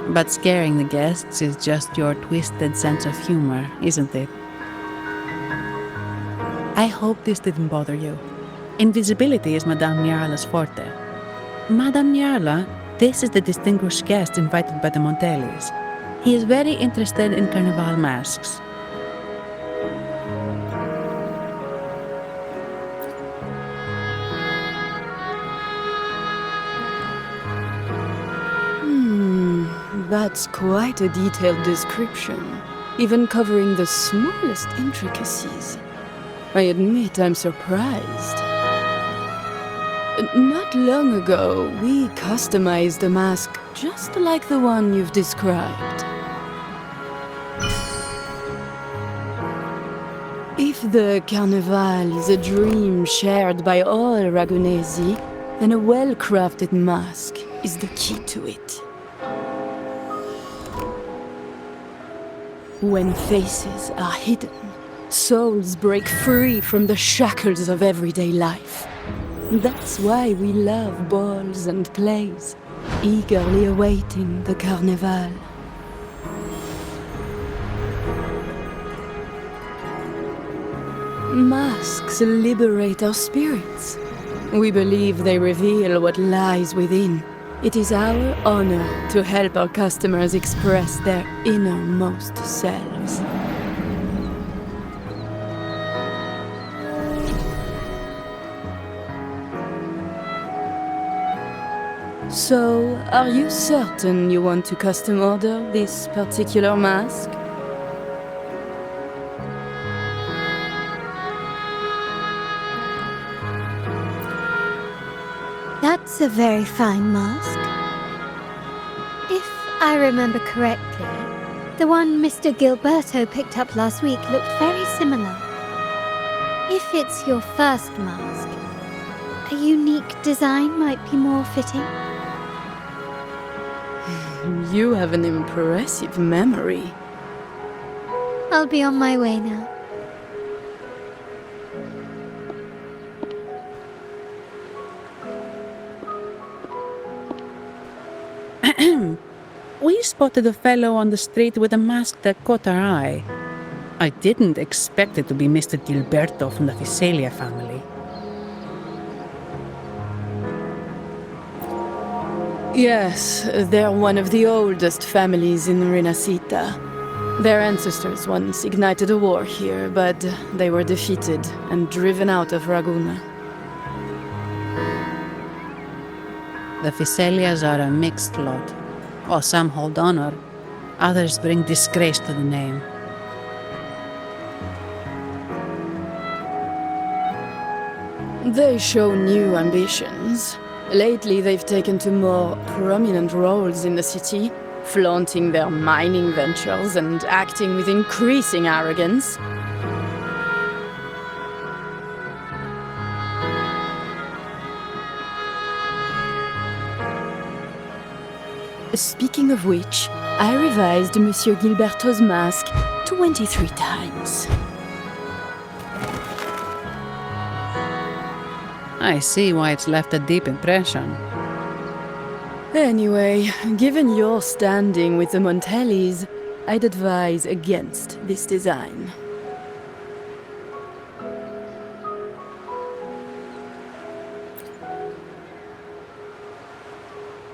But scaring the guests is just your twisted sense of humor, isn't it? I hope this didn't bother you. Invisibility is Madame Nyarla's forte. Madame Nyarla, this is the distinguished guest invited by the Montelis. He is very interested in carnival masks. That's quite a detailed description, even covering the smallest intricacies. I admit I'm surprised. Not long ago, we customized a mask just like the one you've described. If the Carnival is a dream shared by all Ragunesi, then a well-crafted mask is the key to it. When faces are hidden, souls break free from the shackles of everyday life. That's why we love balls and plays, eagerly awaiting the Carnival. Masks liberate our spirits. We believe they reveal what lies within. It is our honor to help our customers express their innermost selves. So, are you certain you want to custom order this particular mask? That's a very fine mask. If I remember correctly, the one Mr. Gilberto picked up last week looked very similar. If it's your first mask, a unique design might be more fitting. You have an impressive memory. I'll be on my way now. We spotted a fellow on the street with a mask that caught our eye. I didn't expect it to be Mr. Gilberto from the Visalia family. Yes, they're one of the oldest families in Rinascita. Their ancestors once ignited a war here, but they were defeated and driven out of Raguna. The Visalias are a mixed lot. While some hold honor, others bring disgrace to the name. They show new ambitions. Lately, they've taken to more prominent roles in the city, flaunting their mining ventures and acting with increasing arrogance. Speaking of which, I revised Monsieur Gilberto's mask 23 times. I see why it's left a deep impression. Anyway, given your standing with the Montellis, I'd advise against this design.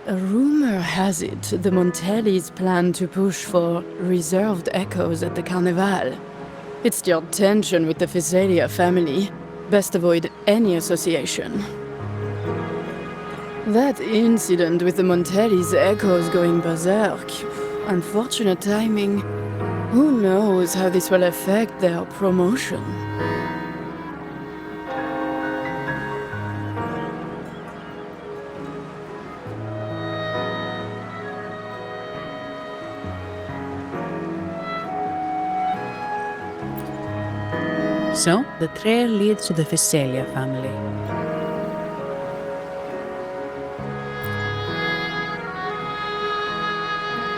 A rumor has it the Montellis plan to push for reserved echoes at the Carnival. It's stirred tension with the Physalia family. Best avoid any association. That incident with the Montellis' echoes going berserk. Unfortunate timing. Who knows how this will affect their promotion? So, the trail leads to the Physalia family.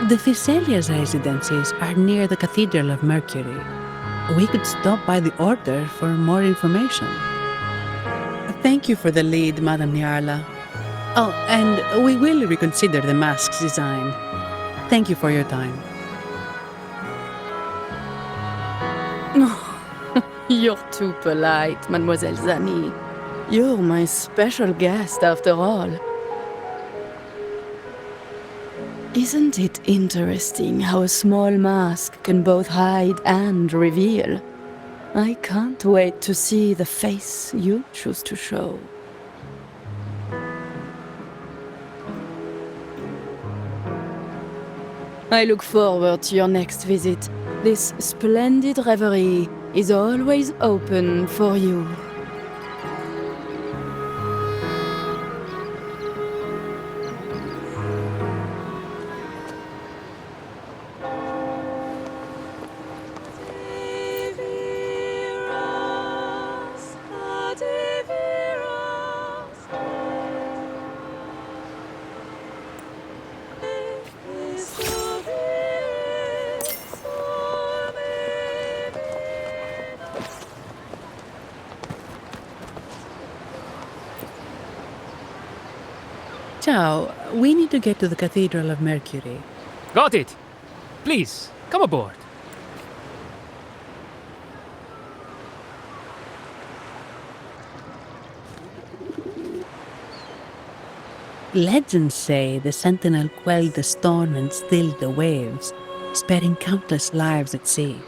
The Physalia's residences are near the Cathedral of Mercury. We could stop by the Order for more information. Thank you for the lead, Madame Niarla. Oh, and we will reconsider the mask's design. Thank you for your time. You're too polite, Mademoiselle Zani. You're my special guest, after all. Isn't it interesting how a small mask can both hide and reveal? I can't wait to see the face you choose to show. I look forward to your next visit. This splendid reverie is always open for you. Ciao, we need to get to the Cathedral of Mercury. Got it. Please, come aboard. Legends say the Sentinel quelled the storm and stilled the waves, sparing countless lives at sea.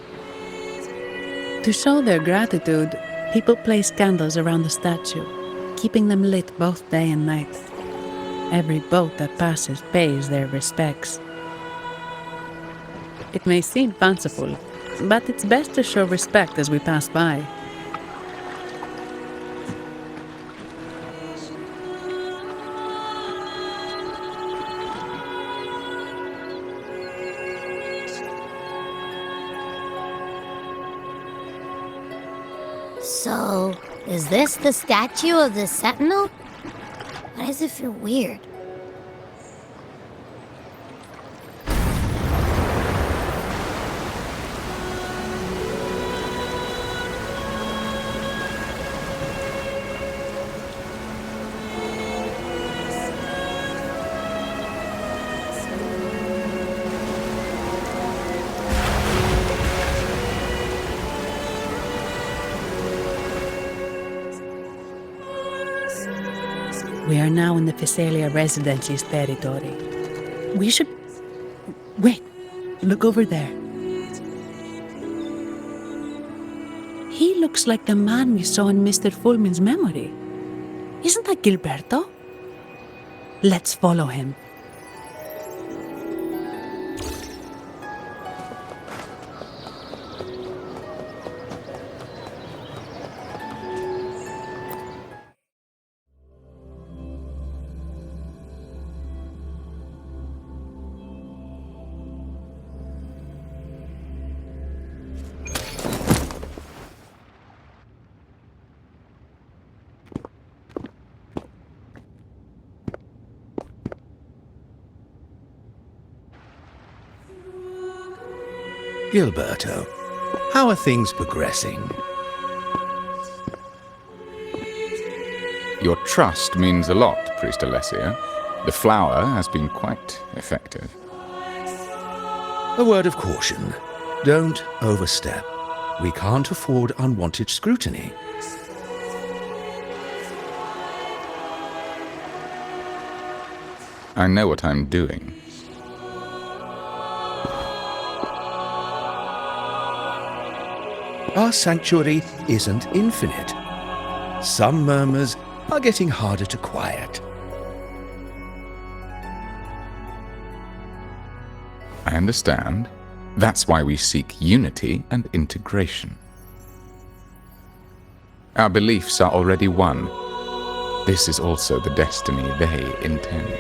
To show their gratitude, people place candles around the statue, keeping them lit both day and night. Every boat that passes pays their respects. It may seem fanciful, but it's best to show respect as we pass by. So, is this the statue of the Sentinel? Why does it feel weird? We are now in the Physalia Residency's territory. We should... Wait, look over there. He looks like the man we saw in Mr. Fulmin's memory. Isn't that Gilberto? Let's follow him. Gilberto, how are things progressing? Your trust means a lot, Priest Alessia. The flower has been quite effective. A word of caution. Don't overstep. We can't afford unwanted scrutiny. I know what I'm doing. Our sanctuary isn't infinite. Some murmurs are getting harder to quiet. I understand. That's why we seek unity and integration. Our beliefs are already one. This is also the destiny they intend.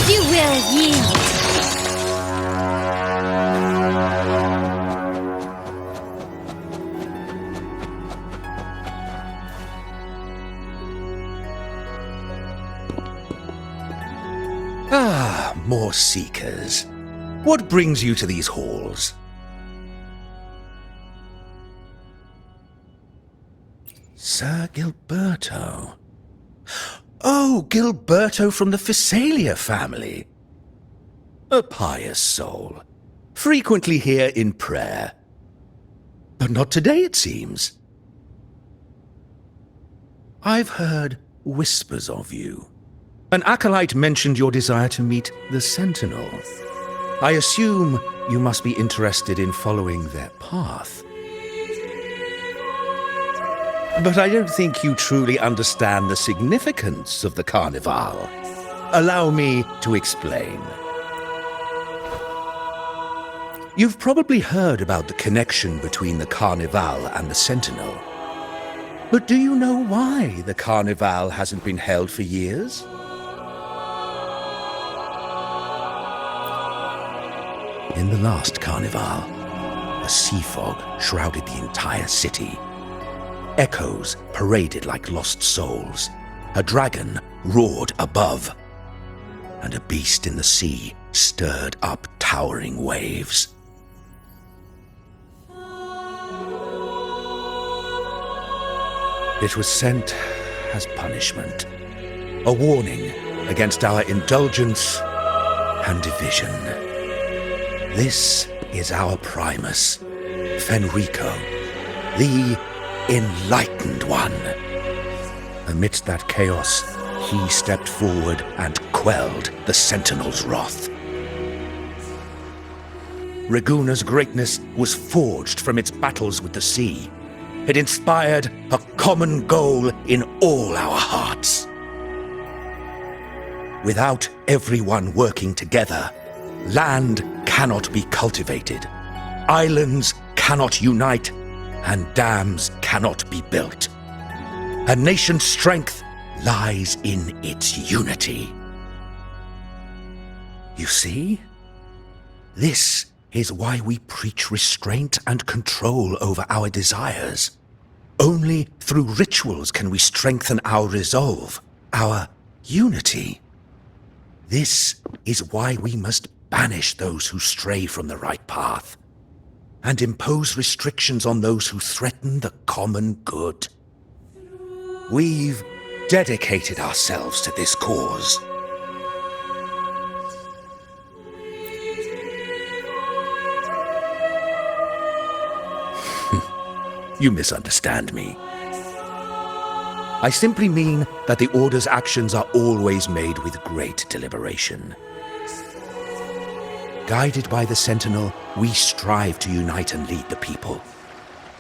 You will yield. Ah, more seekers. What brings you to these halls? Sir Gilberto. Oh, Gilberto from the Phasalia family. A pious soul. Frequently here in prayer. But not today, it seems. I've heard whispers of you. An acolyte mentioned your desire to meet the Sentinel. I assume you must be interested in following their path. But I don't think you truly understand the significance of the Carnival. Allow me to explain. You've probably heard about the connection between the Carnival and the Sentinel. But do you know why the Carnival hasn't been held for years? In the last Carnival, a sea fog shrouded the entire city. Echoes paraded like lost souls. A dragon roared above. And a beast in the sea stirred up towering waves. It was sent as punishment. A warning against our indulgence and division. This is our Primus, Fenrico, the Enlightened One. Amidst that chaos, he stepped forward and quelled the Sentinel's wrath. Raguna's greatness was forged from its battles with the sea. It inspired a common goal in all our hearts. Without everyone working together, land cannot be cultivated, islands cannot unite, and dams cannot be built. A nation's strength lies in its unity. You see? This is why we preach restraint and control over our desires. Only through rituals can we strengthen our resolve, our unity. This is why we must banish those who stray from the right path, and impose restrictions on those who threaten the common good. We've dedicated ourselves to this cause. You misunderstand me. I simply mean that the Order's actions are always made with great deliberation. Guided by the Sentinel, we strive to unite and lead the people.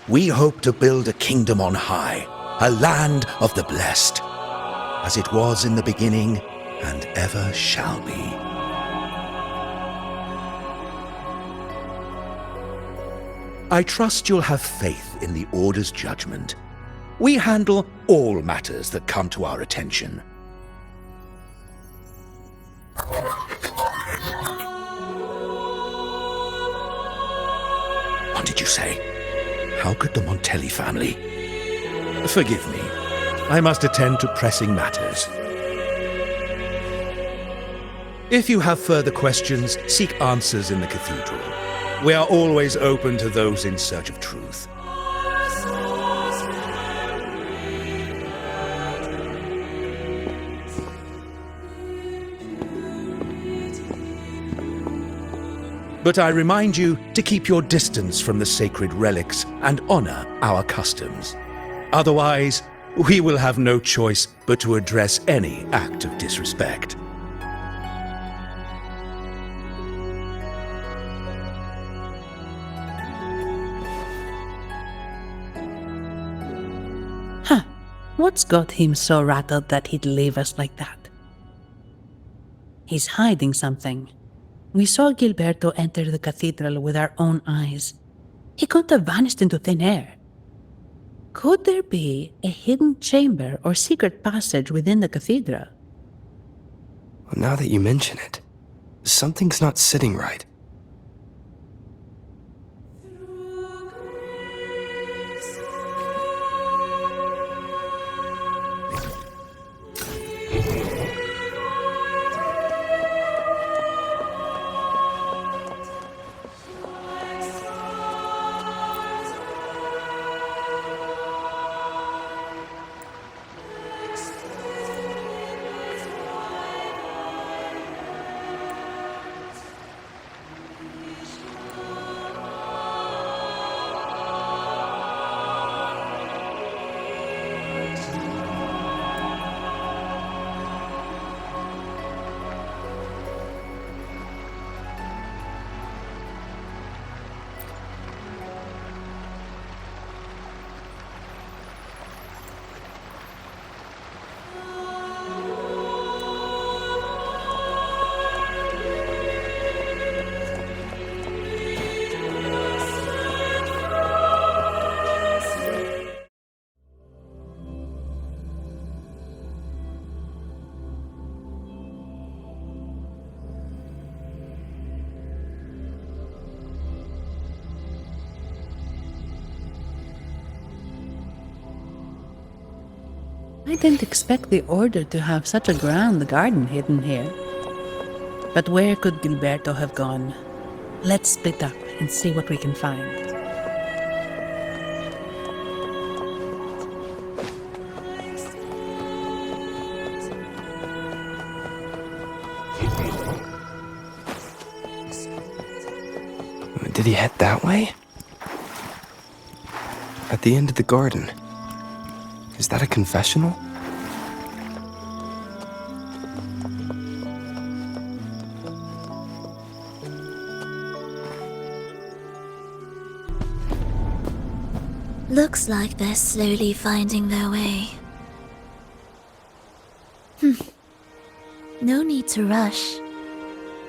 We hope to build a kingdom on high, a land of the blessed, as it was in the beginning and ever shall be. I trust you'll have faith in the Order's judgment. We handle all matters that come to our attention. What did you say? How could the Montelli family? Forgive me. I must attend to pressing matters. If you have further questions, seek answers in the cathedral. We are always open to those in search of truth. But I remind you to keep your distance from the sacred relics and honor our customs. Otherwise, we will have no choice but to address any act of disrespect. What's got him so rattled that he'd leave us like that? He's hiding something. We saw Gilberto enter the cathedral with our own eyes. He couldn't have vanished into thin air. Could there be a hidden chamber or secret passage within the cathedral? Well, now that you mention it, something's not sitting right. I didn't expect the Order to have such a grand garden hidden here. But where could Gilberto have gone? Let's split up and see what we can find. Did he head that way? At the end of the garden. Is that a confessional? Looks like they're slowly finding their way. No need to rush.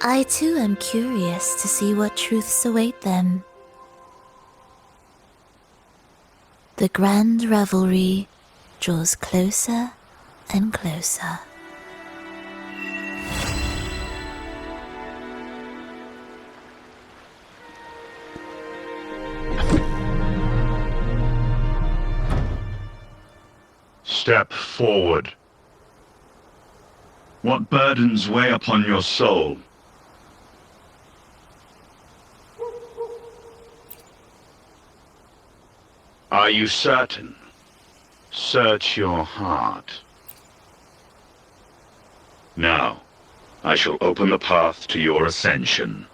I too am curious to see what truths await them. The grand revelry draws closer and closer. Step forward. What burdens weigh upon your soul? Are you certain? Search your heart. Now, I shall open the path to your ascension.